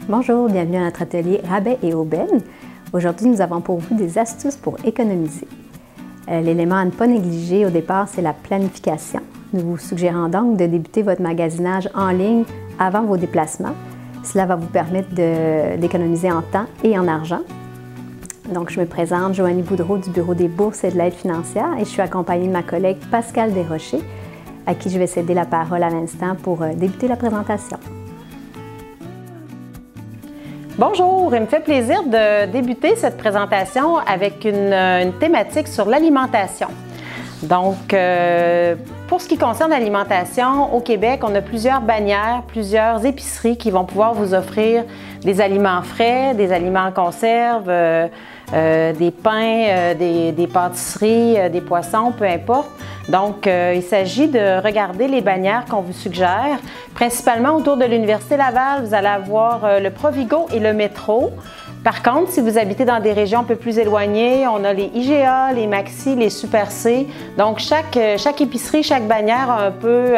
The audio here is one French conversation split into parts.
Bonjour, bienvenue à notre atelier Rabais et aubaines. Aujourd'hui, nous avons pour vous des astuces pour économiser. L'élément à ne pas négliger au départ, c'est la planification. Nous vous suggérons donc de débuter votre magasinage en ligne avant vos déplacements. Cela va vous permettre d'économiser en temps et en argent. Donc, je me présente, Joanie Boudreau du Bureau des bourses et de l'aide financière et je suis accompagnée de ma collègue Pascale Desrochers, à qui je vais céder la parole à l'instant pour débuter la présentation. Bonjour, il me fait plaisir de débuter cette présentation avec une thématique sur l'alimentation. Donc, pour ce qui concerne l'alimentation, au Québec, on a plusieurs bannières, plusieurs épiceries qui vont pouvoir vous offrir des aliments frais, des aliments en conserve, des pains, des pâtisseries, des poissons, peu importe. Donc, il s'agit de regarder les bannières qu'on vous suggère. Principalement autour de l'Université Laval, vous allez avoir le Provigo et le métro. Par contre, si vous habitez dans des régions un peu plus éloignées, on a les IGA, les Maxi, les Super C. Donc, chaque épicerie, chaque bannière a un peu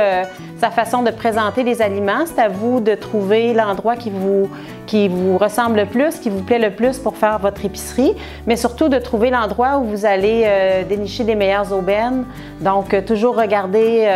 sa façon de présenter les aliments. C'est à vous de trouver l'endroit qui vous ressemble le plus, qui vous plaît le plus pour faire votre épicerie, mais surtout de trouver l'endroit où vous allez dénicher les meilleures aubaines. Donc, toujours regarder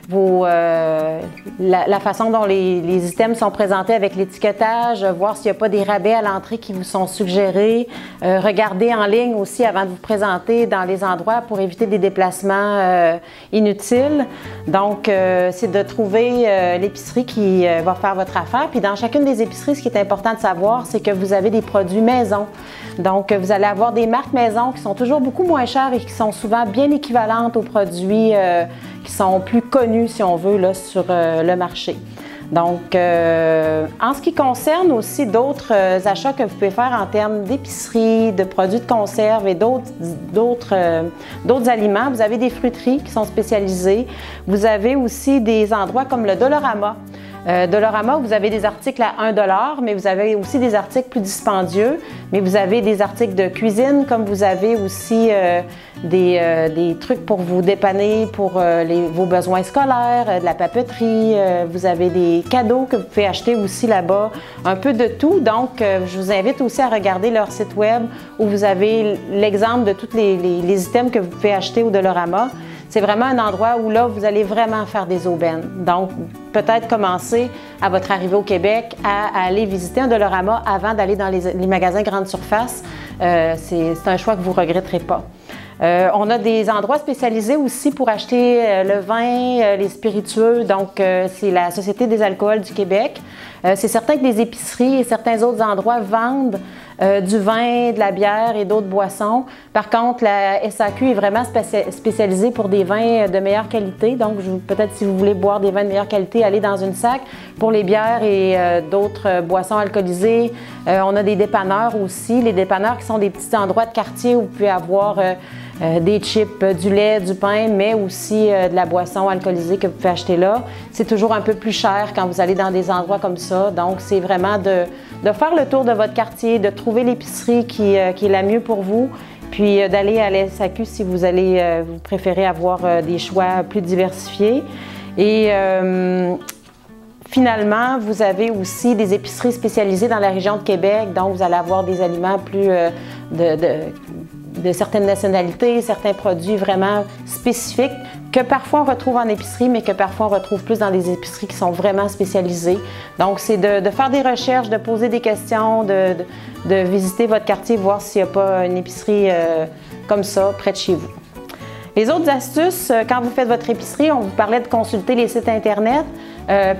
la façon dont les items sont présentés avec l'étiquetage, voir s'il n'y a pas des rabais à l'entrée qui vous sont suggérés, regardez en ligne aussi avant de vous présenter dans les endroits pour éviter des déplacements inutiles. Donc, c'est de trouver l'épicerie qui va faire votre affaire. Puis dans chacune des épiceries, ce qui est important de savoir, c'est que vous avez des produits maison. Donc, vous allez avoir des marques maison qui sont toujours beaucoup moins chères et qui sont souvent bien équivalentes aux produits qui sont plus connus, si on veut, là, sur le marché. Donc, en ce qui concerne aussi d'autres achats que vous pouvez faire en termes d'épicerie, de produits de conserve et d'autres aliments, vous avez des fruiteries qui sont spécialisées. Vous avez aussi des endroits comme le Dollarama. Dollarama, vous avez des articles à 1 $, mais vous avez aussi des articles plus dispendieux. Mais vous avez des articles de cuisine, comme vous avez aussi des trucs pour vous dépanner pour vos besoins scolaires, de la papeterie. Vous avez des cadeaux que vous pouvez acheter aussi là-bas, un peu de tout. Donc, je vous invite aussi à regarder leur site web où vous avez l'exemple de tous les items que vous pouvez acheter au Dollarama. C'est vraiment un endroit où là, vous allez vraiment faire des aubaines. Donc, peut-être commencer à votre arrivée au Québec à aller visiter un Dollarama avant d'aller dans les magasins grande surface. C'est un choix que vous ne regretterez pas. On a des endroits spécialisés aussi pour acheter le vin, les spiritueux. Donc, c'est la Société des alcools du Québec. C'est certain que les épiceries et certains autres endroits vendent du vin, de la bière et d'autres boissons. Par contre, la SAQ est vraiment spécialisée pour des vins de meilleure qualité. Donc, peut-être si vous voulez boire des vins de meilleure qualité, allez dans une SAQ. Pour les bières et d'autres boissons alcoolisées, on a des dépanneurs aussi. Les dépanneurs qui sont des petits endroits de quartier où vous pouvez avoir des chips, du lait, du pain, mais aussi de la boisson alcoolisée que vous pouvez acheter là. C'est toujours un peu plus cher quand vous allez dans des endroits comme ça. Donc, c'est vraiment de faire le tour de votre quartier, de trouver l'épicerie qui est la mieux pour vous, puis d'aller à la SAQ si vous préférez avoir des choix plus diversifiés. Et finalement, vous avez aussi des épiceries spécialisées dans la région de Québec, donc vous allez avoir des aliments plus de certaines nationalités, certains produits vraiment spécifiques que parfois on retrouve en épicerie, mais que parfois on retrouve plus dans des épiceries qui sont vraiment spécialisées. Donc, c'est de faire des recherches, de poser des questions, de visiter votre quartier, voir s'il n'y a pas une épicerie comme ça près de chez vous. Les autres astuces, quand vous faites votre épicerie, on vous parlait de consulter les sites Internet.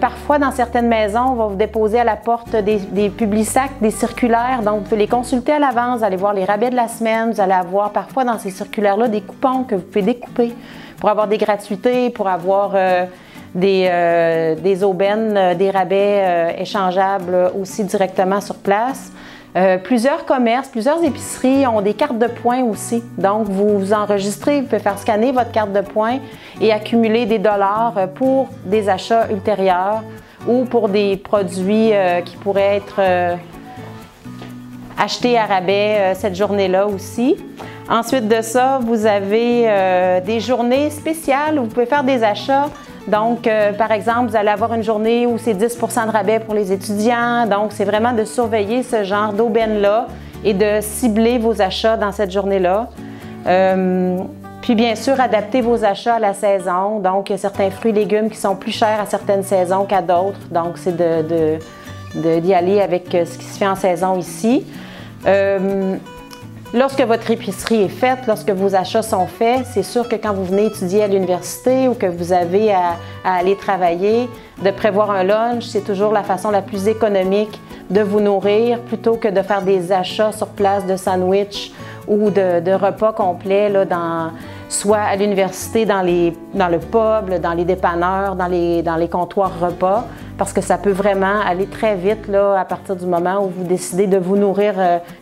Parfois, dans certaines maisons, on va vous déposer à la porte des publisacs, des circulaires. Donc, vous pouvez les consulter à l'avance, vous allez voir les rabais de la semaine. Vous allez avoir parfois dans ces circulaires-là des coupons que vous pouvez découper pour avoir des gratuités, pour avoir des aubaines, des rabais échangeables aussi directement sur place. Plusieurs commerces, plusieurs épiceries ont des cartes de points aussi. Donc, vous vous enregistrez, vous pouvez faire scanner votre carte de points et accumuler des dollars pour des achats ultérieurs ou pour des produits qui pourraient être achetés à rabais cette journée-là aussi. Ensuite de ça, vous avez des journées spéciales où vous pouvez faire des achats Donc, par exemple, vous allez avoir une journée où c'est 10 % de rabais pour les étudiants. Donc, c'est vraiment de surveiller ce genre d'aubaine-là et de cibler vos achats dans cette journée-là. Puis, bien sûr, adapter vos achats à la saison. Donc, il y a certains fruits et légumes qui sont plus chers à certaines saisons qu'à d'autres. Donc, c'est d'y aller avec ce qui se fait en saison ici. Lorsque votre épicerie est faite, lorsque vos achats sont faits, c'est sûr que quand vous venez étudier à l'université ou que vous avez à aller travailler, de prévoir un lunch, c'est toujours la façon la plus économique de vous nourrir plutôt que de faire des achats sur place de sandwich ou de repas complets là, soit à l'université, dans le pub, dans les dépanneurs, dans les comptoirs repas, parce que ça peut vraiment aller très vite là, à partir du moment où vous décidez de vous nourrir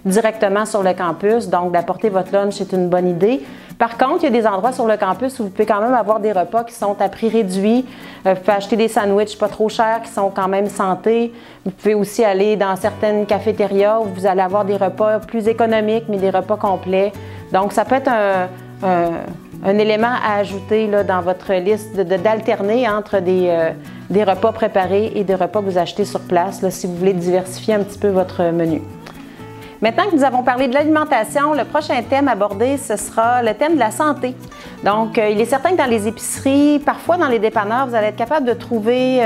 directement sur le campus. Donc, d'apporter votre lunch, c'est une bonne idée. Par contre, il y a des endroits sur le campus où vous pouvez quand même avoir des repas qui sont à prix réduit. Vous pouvez acheter des sandwichs pas trop chers qui sont quand même santé. Vous pouvez aussi aller dans certaines cafétérias où vous allez avoir des repas plus économiques, mais des repas complets. Donc, ça peut être un élément à ajouter là, dans votre liste d'alterner entre des repas préparés et des repas que vous achetez sur place là, si vous voulez diversifier un petit peu votre menu. Maintenant que nous avons parlé de l'alimentation, le prochain thème abordé, ce sera le thème de la santé. Donc, il est certain que dans les épiceries, parfois dans les dépanneurs, vous allez être capable de trouver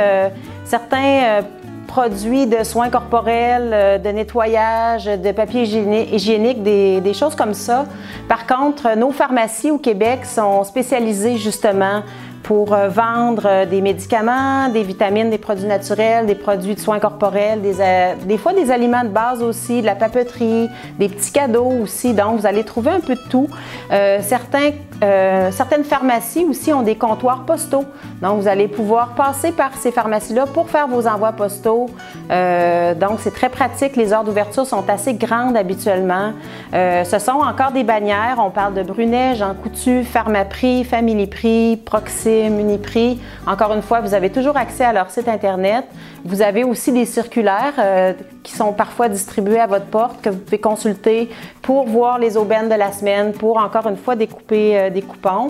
certains produits de soins corporels, de nettoyage, de papier hygiénique, des choses comme ça. Par contre, nos pharmacies au Québec sont spécialisées justement pour vendre des médicaments, des vitamines, des produits naturels, des produits de soins corporels, des fois des aliments de base aussi, de la papeterie, des petits cadeaux aussi. Donc, vous allez trouver un peu de tout. Certaines pharmacies aussi ont des comptoirs postaux. Donc, vous allez pouvoir passer par ces pharmacies-là pour faire vos envois postaux. Donc, c'est très pratique. Les heures d'ouverture sont assez grandes habituellement. Ce sont encore des bannières. On parle de Brunet, Jean Coutu, Pharmaprix, Familiprix, Proxime, Uniprix. Encore une fois, vous avez toujours accès à leur site Internet. Vous avez aussi des circulaires qui sont parfois distribuées à votre porte que vous pouvez consulter pour voir les aubaines de la semaine, pour encore une fois découper des coupons.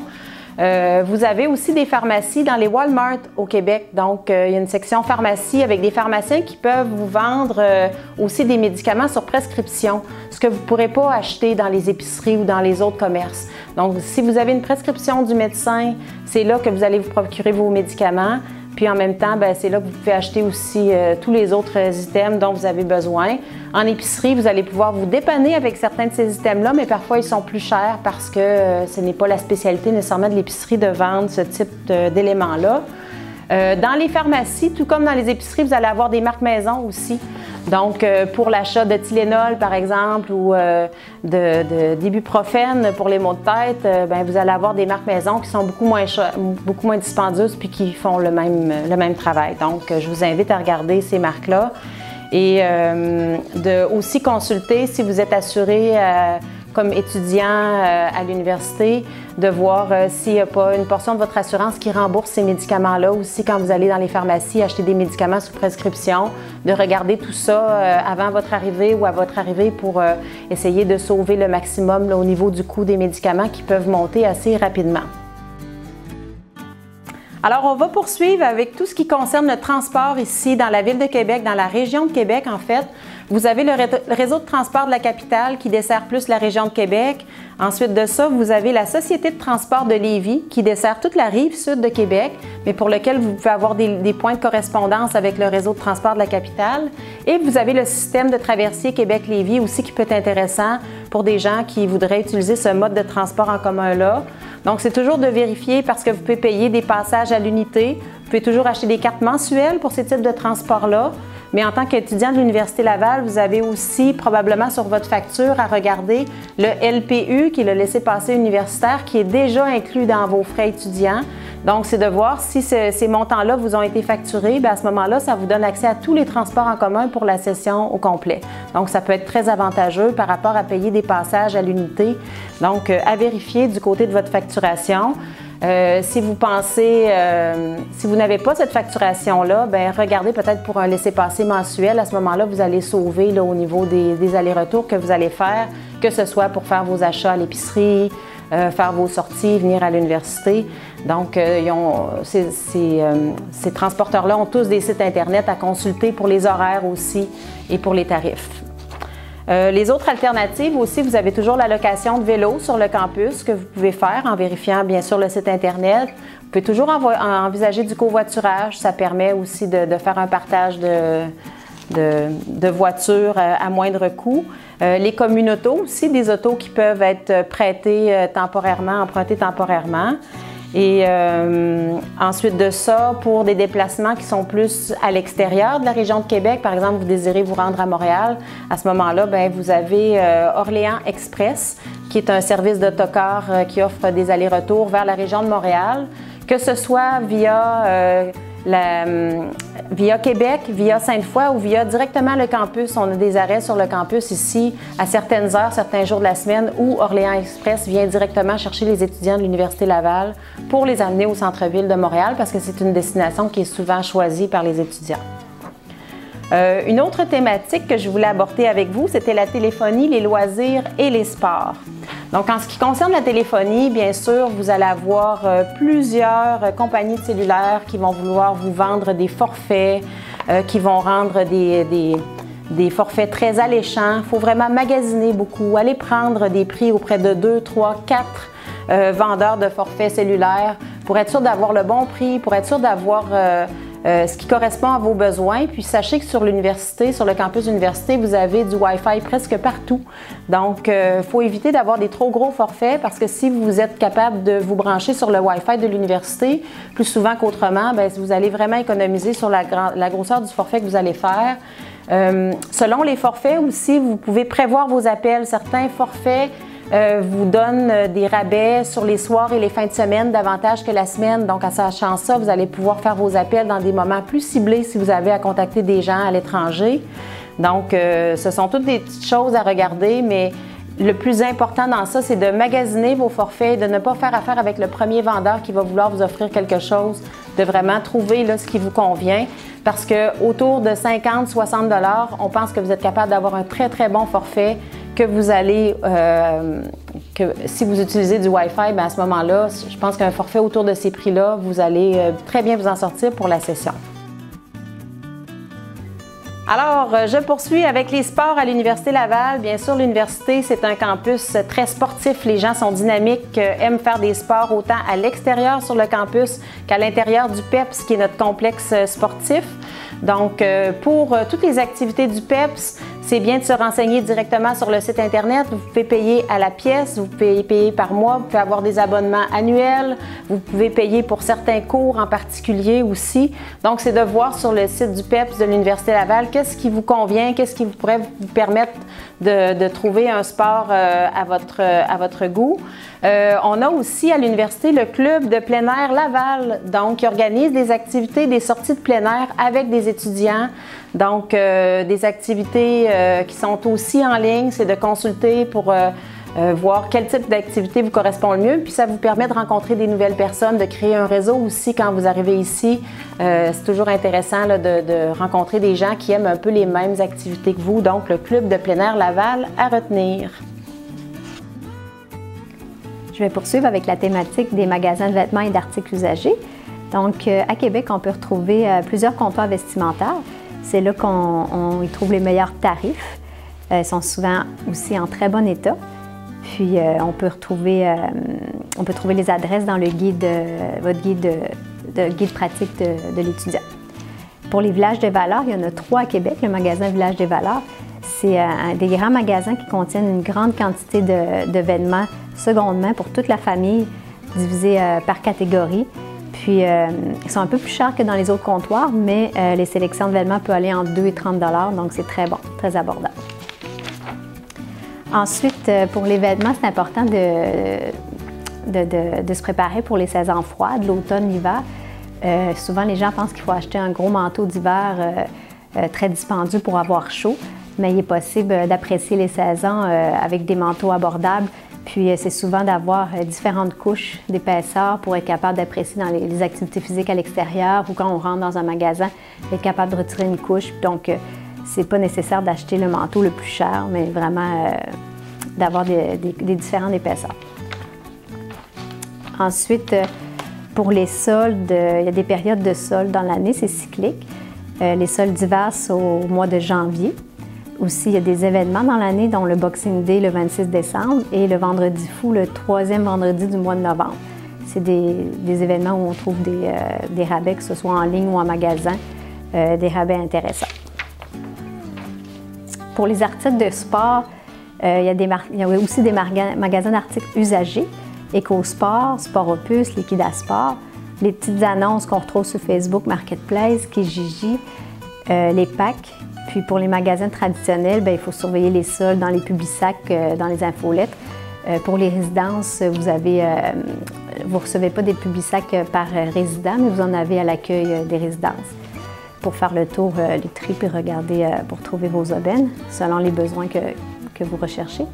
Vous avez aussi des pharmacies dans les Walmart au Québec. Donc, il y a une section pharmacie avec des pharmaciens qui peuvent vous vendre aussi des médicaments sur prescription, ce que vous ne pourrez pas acheter dans les épiceries ou dans les autres commerces. Donc, si vous avez une prescription du médecin, c'est là que vous allez vous procurer vos médicaments. Puis en même temps, c'est là que vous pouvez acheter aussi tous les autres items dont vous avez besoin. En épicerie, vous allez pouvoir vous dépanner avec certains de ces items-là, mais parfois ils sont plus chers parce que ce n'est pas la spécialité nécessairement de l'épicerie de vendre ce type d'éléments-là. Dans les pharmacies, tout comme dans les épiceries, vous allez avoir des marques maison aussi. Donc, pour l'achat de Tylenol, par exemple, ou d'ibuprofène pour les maux de tête, vous allez avoir des marques maison qui sont beaucoup moins dispendieuses puis qui font le même travail. Donc, je vous invite à regarder ces marques-là et de aussi consulter si vous êtes assuré comme étudiant à l'université, de voir s'il n'y a pas une portion de votre assurance qui rembourse ces médicaments-là. Aussi, quand vous allez dans les pharmacies acheter des médicaments sous prescription, de regarder tout ça avant votre arrivée ou à votre arrivée pour essayer de sauver le maximum là, au niveau du coût des médicaments qui peuvent monter assez rapidement. Alors, on va poursuivre avec tout ce qui concerne le transport ici dans la Ville de Québec, dans la région de Québec en fait. Vous avez le réseau de transport de la capitale qui dessert plus la région de Québec. Ensuite de ça, vous avez la Société de transport de Lévis qui dessert toute la rive sud de Québec, mais pour lequel vous pouvez avoir des points de correspondance avec le réseau de transport de la capitale. Et vous avez le système de traversier Québec-Lévis aussi qui peut être intéressant pour des gens qui voudraient utiliser ce mode de transport en commun-là. Donc, c'est toujours de vérifier parce que vous pouvez payer des passages à l'unité. Vous pouvez toujours acheter des cartes mensuelles pour ces types de transports-là. Mais en tant qu'étudiant de l'Université Laval, vous avez aussi probablement sur votre facture à regarder le LPU, qui est le laissez-passer universitaire, qui est déjà inclus dans vos frais étudiants. Donc, c'est de voir si ces montants-là vous ont été facturés. À ce moment-là, ça vous donne accès à tous les transports en commun pour la session au complet. Donc, ça peut être très avantageux par rapport à payer des passages à l'unité. Donc, à vérifier du côté de votre facturation. Si vous pensez, si vous n'avez pas cette facturation-là, regardez peut-être pour un laissez-passer mensuel. À ce moment-là, vous allez sauver là, au niveau des allers-retours que vous allez faire, que ce soit pour faire vos achats à l'épicerie, faire vos sorties, venir à l'université. Donc, ces transporteurs-là ont tous des sites Internet à consulter pour les horaires aussi et pour les tarifs. Les autres alternatives aussi, vous avez toujours la location de vélos sur le campus que vous pouvez faire en vérifiant bien sûr le site Internet. Vous pouvez toujours envisager du covoiturage. Ça permet aussi de faire un partage de voitures à moindre coût. Les communautos aussi, des autos qui peuvent être prêtées temporairement, empruntées temporairement. Et ensuite de ça, pour des déplacements qui sont plus à l'extérieur de la région de Québec, par exemple, vous désirez vous rendre à Montréal, à ce moment-là, bien, vous avez Orléans Express, qui est un service d'autocar qui offre des allers-retours vers la région de Montréal, que ce soit via Québec, via Sainte-Foy ou via directement le campus. On a des arrêts sur le campus ici à certaines heures, certains jours de la semaine où Orléans Express vient directement chercher les étudiants de l'Université Laval pour les amener au centre-ville de Montréal parce que c'est une destination qui est souvent choisie par les étudiants. Une autre thématique que je voulais aborder avec vous, c'était la téléphonie, les loisirs et les sports. Donc, en ce qui concerne la téléphonie, bien sûr, vous allez avoir plusieurs compagnies de cellulaires qui vont vouloir vous vendre des forfaits, qui vont rendre des forfaits très alléchants. Il faut vraiment magasiner beaucoup, aller prendre des prix auprès de 2, 3, 4 vendeurs de forfaits cellulaires pour être sûr d'avoir le bon prix, pour être sûr d'avoir ce qui correspond à vos besoins. Puis sachez que sur l'université, sur le campus d'université, vous avez du Wi-Fi presque partout. Donc, il faut éviter d'avoir des trop gros forfaits parce que si vous êtes capable de vous brancher sur le Wi-Fi de l'université, plus souvent qu'autrement, bien, vous allez vraiment économiser sur la grosseur du forfait que vous allez faire. Selon les forfaits aussi, vous pouvez prévoir vos appels. Certains forfaits vous donne des rabais sur les soirs et les fins de semaine davantage que la semaine. Donc, en sachant ça, vous allez pouvoir faire vos appels dans des moments plus ciblés si vous avez à contacter des gens à l'étranger. Donc, ce sont toutes des petites choses à regarder, mais le plus important dans ça, c'est de magasiner vos forfaits, de ne pas faire affaire avec le premier vendeur qui va vouloir vous offrir quelque chose, de vraiment trouver là, ce qui vous convient. Parce qu'autour de 50-60 $, on pense que vous êtes capable d'avoir un très, très bon forfait que vous allez, si vous utilisez du Wi-Fi, bien à ce moment-là, je pense qu'un forfait autour de ces prix-là, vous allez très bien vous en sortir pour la session. Alors, je poursuis avec les sports à l'Université Laval. Bien sûr, l'université, c'est un campus très sportif. Les gens sont dynamiques, aiment faire des sports autant à l'extérieur sur le campus qu'à l'intérieur du PEPS, qui est notre complexe sportif. Donc, pour toutes les activités du PEPS, c'est bien de se renseigner directement sur le site Internet. Vous pouvez payer à la pièce, vous pouvez payer par mois, vous pouvez avoir des abonnements annuels, vous pouvez payer pour certains cours en particulier aussi. Donc, c'est de voir sur le site du PEPS de l'Université Laval qu'est-ce qui vous convient, qu'est-ce qui pourrait vous permettre de trouver un sport à votre goût. On a aussi à l'université le club de plein air Laval, donc qui organise des activités, des sorties de plein air avec des étudiants. Donc, des activités qui sont aussi en ligne, c'est de consulter pour voir quel type d'activité vous correspond le mieux. Puis ça vous permet de rencontrer des nouvelles personnes, de créer un réseau aussi quand vous arrivez ici. C'est toujours intéressant là, de rencontrer des gens qui aiment un peu les mêmes activités que vous. Donc, le club de plein air Laval à retenir. Je vais poursuivre avec la thématique des magasins de vêtements et d'articles usagés. Donc, à Québec, on peut retrouver plusieurs comptoirs vestimentaires. C'est là qu'on y trouve les meilleurs tarifs. Ils sont souvent aussi en très bon état. Puis, on peut trouver les adresses dans le guide, votre guide pratique de l'étudiant. Pour les villages de valeurs, il y en a 3 à Québec, le magasin Village des valeurs. C'est des grands magasins qui contiennent une grande quantité de vêtements seconde main pour toute la famille, divisés par catégorie. Puis, ils sont un peu plus chers que dans les autres comptoirs, mais les sélections de vêtements peuvent aller entre 2 et 30 $, donc c'est très bon, très abordable. Ensuite, pour les vêtements, c'est important de se préparer pour les saisons froides, l'automne, l'hiver. Souvent, les gens pensent qu'il faut acheter un gros manteau d'hiver très dispendieux pour avoir chaud, mais il est possible d'apprécier les saisons avec des manteaux abordables. Puis, c'est souvent d'avoir différentes couches d'épaisseur pour être capable d'apprécier dans les activités physiques à l'extérieur ou quand on rentre dans un magasin, être capable de retirer une couche. Donc, c'est pas nécessaire d'acheter le manteau le plus cher, mais vraiment d'avoir des différentes épaisseurs. Ensuite, pour les soldes, il y a des périodes de soldes dans l'année, c'est cyclique. Les soldes d'hiver, c'est au mois de janvier. Aussi, il y a des événements dans l'année, dont le Boxing Day le 26 décembre et le Vendredi fou le 3e vendredi du mois de novembre. C'est des événements où on trouve des rabais, que ce soit en ligne ou en magasin, des rabais intéressants. Pour les articles de sport, il y a aussi des magasins d'articles usagés, EcoSport, Sport Opus, Liquidasport, les petites annonces qu'on retrouve sur Facebook, Marketplace, Kijiji, les packs. Puis pour les magasins traditionnels, bien, il faut surveiller les soldes dans les publisacs, dans les infolettes. Pour les résidences, vous ne recevez pas des publisacs par résident, mais vous en avez à l'accueil des résidences. Pour faire le tour, les tri et regarder pour trouver vos aubaines, selon les besoins que vous recherchez.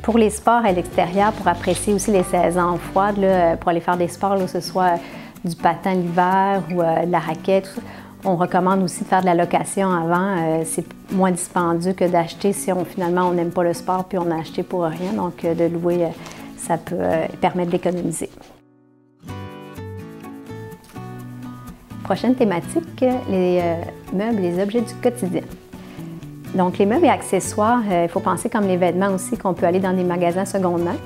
Pour les sports à l'extérieur, pour apprécier aussi les saisons froides, là, pour aller faire des sports, là, que ce soit du patin l'hiver ou de la raquette, on recommande aussi de faire de la location avant. C'est moins dispendieux que d'acheter si finalement on n'aime pas le sport puis on a acheté pour rien. Donc de louer, ça peut permettre d'économiser. Prochaine thématique, les meubles et les objets du quotidien. Donc les meubles et accessoires, il faut penser comme les vêtements aussi qu'on peut aller dans des magasins seconde main.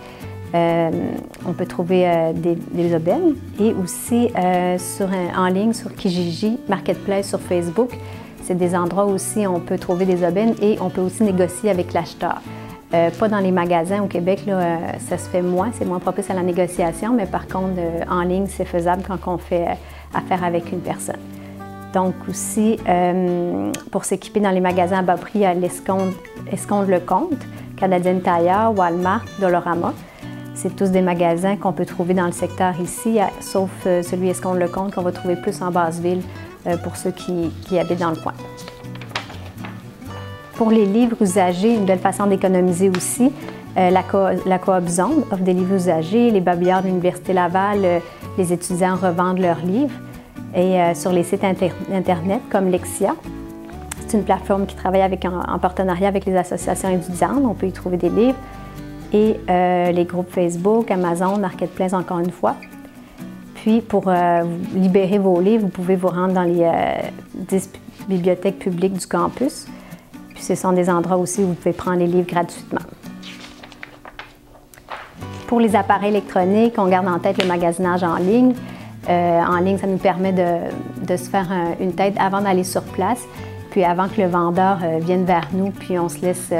On peut trouver des aubaines et aussi en ligne sur Kijiji, Marketplace, sur Facebook. C'est des endroits où aussi on peut trouver des aubaines et on peut aussi négocier avec l'acheteur. Pas dans les magasins au Québec, là, ça se fait moins, c'est moins propice à la négociation, mais par contre, en ligne, c'est faisable quand on fait affaire avec une personne. Donc aussi, pour s'équiper dans les magasins à bas prix, à l'Escompte-le-Comte, Canadian Tire, Walmart, Dollarama. C'est tous des magasins qu'on peut trouver dans le secteur ici, sauf celui Escompte-le-Comte qu'on va trouver plus en basse-ville pour ceux qui habitent dans le coin. Pour les livres usagés, une belle façon d'économiser aussi. La Coop Zone offre des livres usagés. Les babillards de l'Université Laval, les étudiants revendent leurs livres. Et sur les sites Internet comme Lexia, c'est une plateforme qui travaille en partenariat avec les associations étudiantes. On peut y trouver des livres. Et les groupes Facebook, Amazon, Marketplace, encore une fois. Puis, pour libérer vos livres, vous pouvez vous rendre dans les 10 bibliothèques publiques du campus. Puis, ce sont des endroits aussi où vous pouvez prendre les livres gratuitement. Pour les appareils électroniques, on garde en tête le magasinage en ligne. En ligne, ça nous permet de se faire une tête avant d'aller sur place, puis avant que le vendeur vienne vers nous, puis on se laisse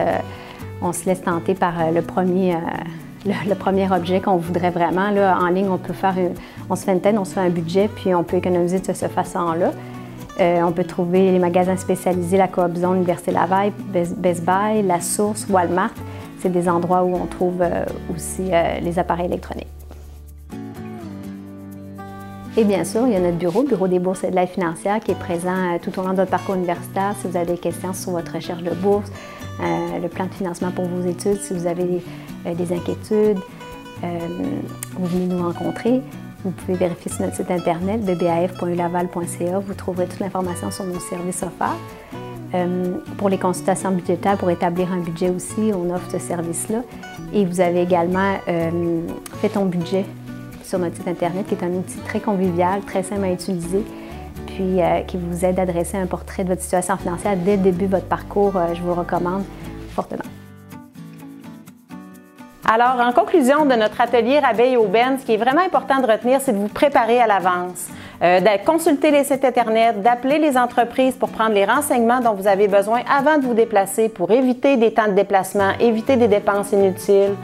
tenter par le premier objet qu'on voudrait vraiment. Là, en ligne, on se fait une tête, on se fait un budget, puis on peut économiser de cette façon-là. On peut trouver les magasins spécialisés, la Coop Zone, l'Université Laval, Best Buy, La Source, Walmart. C'est des endroits où on trouve aussi les appareils électroniques. Et bien sûr, il y a notre bureau des bourses et de l'aide financière qui est présent tout au long de votre parcours universitaire. Si vous avez des questions sur votre recherche de bourse, le plan de financement pour vos études, si vous avez des inquiétudes, vous venez nous rencontrer. Vous pouvez vérifier sur notre site internet bbaf.ulaval.ca. Vous trouverez toute l'information sur nos services offerts. Pour les consultations budgétaires, pour établir un budget aussi, on offre ce service-là. Et vous avez également fait ton budget sur notre site internet, qui est un outil très convivial, très simple à utiliser, puis qui vous aide à dresser un portrait de votre situation financière dès le début de votre parcours. Je vous le recommande fortement. Alors, en conclusion de notre atelier rabais et aubaines, ce qui est vraiment important de retenir, c'est de vous préparer à l'avance, de consulter les sites Internet, d'appeler les entreprises pour prendre les renseignements dont vous avez besoin avant de vous déplacer pour éviter des temps de déplacement, éviter des dépenses inutiles,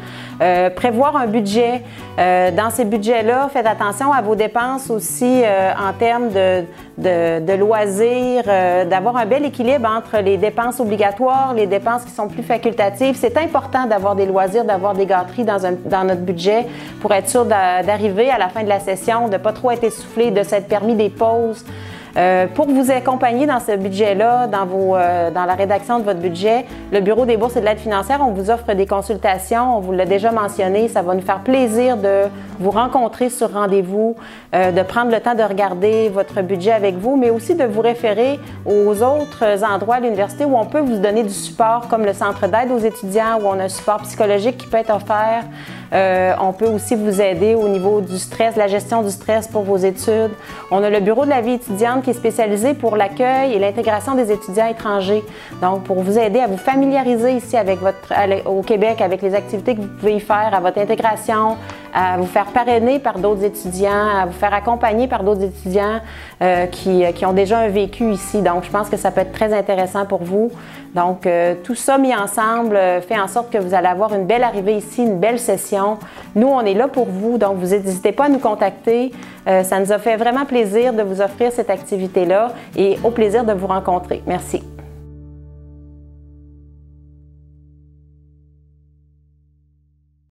prévoir un budget. Dans ces budgets-là, faites attention à vos dépenses aussi en termes de loisirs, d'avoir un bel équilibre entre les dépenses obligatoires, les dépenses qui sont plus facultatives. C'est important d'avoir des loisirs, d'avoir des gâteries dans notre budget pour être sûr d'arriver à la fin de la session, de ne pas trop être essoufflé, de s'être permis des pauses. Pour vous accompagner dans ce budget-là, dans la rédaction de votre budget, le Bureau des bourses et de l'aide financière, on vous offre des consultations. On vous l'a déjà mentionné, ça va nous faire plaisir de vous rencontrer sur rendez-vous, de prendre le temps de regarder votre budget avec vous, mais aussi de vous référer aux autres endroits à l'université où on peut vous donner du support, comme le centre d'aide aux étudiants, où on a un support psychologique qui peut être offert. On peut aussi vous aider au niveau du stress, la gestion du stress pour vos études. On a le bureau de la vie étudiante qui est spécialisé pour l'accueil et l'intégration des étudiants étrangers. Donc, pour vous aider à vous familiariser ici avec au Québec, avec les activités que vous pouvez y faire, à votre intégration, à vous faire parrainer par d'autres étudiants, à vous faire accompagner par d'autres étudiants qui ont déjà un vécu ici. Donc, je pense que ça peut être très intéressant pour vous. Donc, tout ça mis ensemble fait en sorte que vous allez avoir une belle arrivée ici, une belle session. Nous, on est là pour vous, donc vous n'hésitez pas à nous contacter. Ça nous a fait vraiment plaisir de vous offrir cette activité-là et au plaisir de vous rencontrer. Merci.